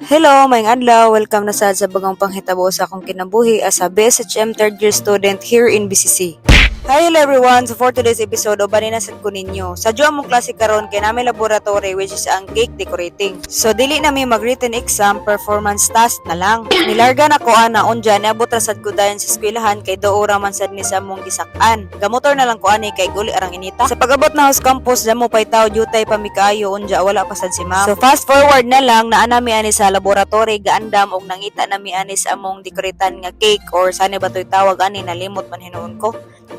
Hello, maayong adlaw. Welcome na sa bagang panghitabo sa akong kinabuhi as a BSHM third year student here in BCC. Hi, hello everyone. So for today's episode, ubanin na sad ko ninyo. Sa dua mong klase karon kay namin laboratory which is ang cake decorating. So dili nami mag-written exam, performance task na lang. Nilarga na ko ana unja niabot ra sad ko dayon sa eskwelahan kay doora man sad ni sa mong gisak-an. Gamotor na lang ko ani kay guli arang inita. Sa pag-abot na house campus damo pay tawo jutay pa mi kaayo unja wala pa sad si ma'am. So fast forward na lang naa nami ani sa laboratory gaandam og nangita nami ani sa among dekoretan nga cake or sani ba toy tawag ani nalimot man hinuon ko.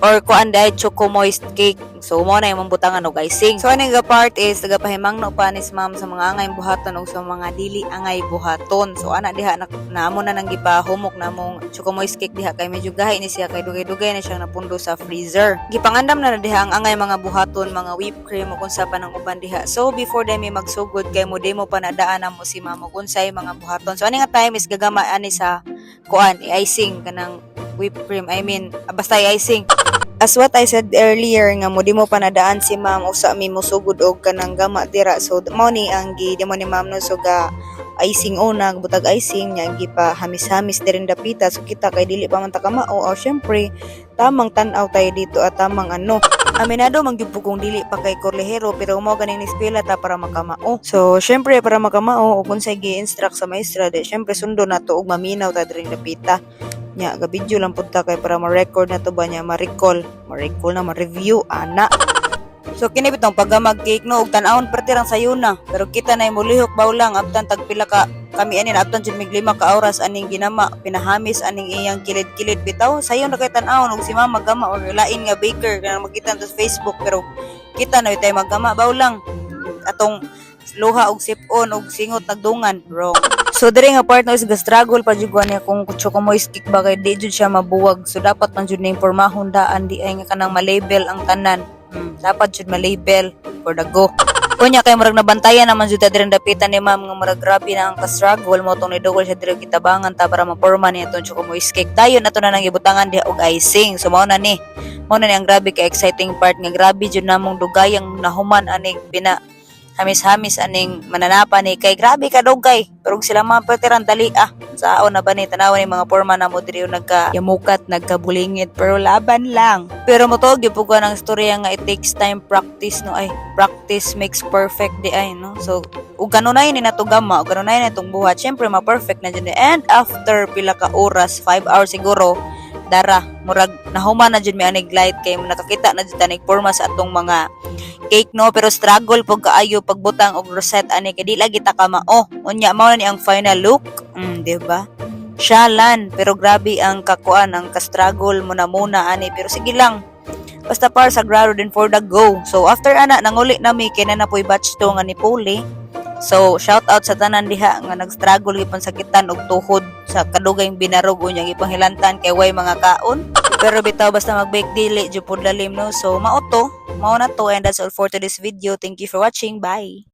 Or kuan dahil choco moist cake. So mo na yung butangan og icing. So aning part is tagapahimangno pa ni ma'am sa mga angay buhaton og sa mga dili angay buhaton. So ana diha na amo na nang gipahumok na mong choco moist cake diha kay medyo gahi ni siya kay dugay-dugay na siyang napundo sa freezer. Gipangandam na diha ang angay mga buhaton, mga whipped cream ug unsa pa nang uban diha. So before dai mi magsugod kay mo demo pa nadaan mo si ma'am ug unsay mga buhaton. So ani nga time is gagama ani sa kuan i-icing kanang whipped cream. I mean basta i-icing. As what I said earlier nga mo di mo pa nadaan si ma'am o sa mi musugod og kanang gama dira. So mo ni ang gi mo ni ma'am no so ga icing una butag icing nya gi pa hamis-hamis dirin dapita so kita kay dili pa man ta kamao o syempre tamang tan-aw tayo dito at tamang ano. Aminado man gyud kung dili pa kay korlehero pero mo ganing eskwela ta para makamao. So syempre para makamao ug unsay gi-instruct sa maestra di syempre sundo nato og maminaw ta dirin dapita. Nya ga video lang punta kay para ma-record na to ba nya ma-recall na ma-review ana. So kini bitong paggamag cake no ug tan-awon pertirang sayo na pero kita na mulihok baw lang abtan tagpila ka kami anin abtan jud mig 5 ka oras aning ginama pinahamis aning iyang kilid-kilid bitaw sayo na kay tan-awon ug si mama magama or lain nga baker kana makita sa Facebook pero kita na tay magama baw lang atong luha og sipon og singot nagdungan wrong. So diri nga part no is ga-struggle pa jud niya kung choco moist cake ba kay di jud siya mabuwag. So dapat man jud na impormahon daan di ay nga kanang ma-label ang tanan. Dapat jud ma-label for the go. Kunya kay murag nabantayan naman jud diri dapitan ni ma'am nga murag grabe na ang ka-struggle mo tong nidugol siya diri kitabangan ta para ma-porma niya tong choco moist cake. Dayon nato na nang gibutangan diha og icing. So mao na ni ang grabe ka exciting part nga grabe jud namong dugayang nahuman aning hamis-hamis aning mananapa ni kay grabe ka dugay pero sila mga pertiran dali saon na ba ni tanaw ni mga porma na mo diri nagkayamukat nagkabulingit pero laban lang pero mo to gyud ko nang istorya nga it takes time practice no ay practice makes perfect di ay no so ug kanunay ni nato gama ug kanunay ni natong buhat syempre ma-perfect na jud and after pila ka oras 5 hours siguro dara murag nahuman na jud mi anig light kay nakakita na jud tanig porma sa atong mga cake no pero struggle pag kaayo pagbutang og reset ani kay di lagi ta kamao unya mao na ni ang final look di ba syalan pero grabe ang kakuan ang ka-struggle mo na muna ani pero sige lang basta para sa grado din for the go so after ana nanguli nami kay na poy batch to nga ni Poli. So shout out sa tanan diha nga nag-struggle gipon sakitan og tuhod sa kadugayng binarog unya gipanghilantan kay way mga kaon pero bitaw basta mag-bake dili jud pud lalim no so mao na to and that's all for today's video. Thank you for watching. Bye.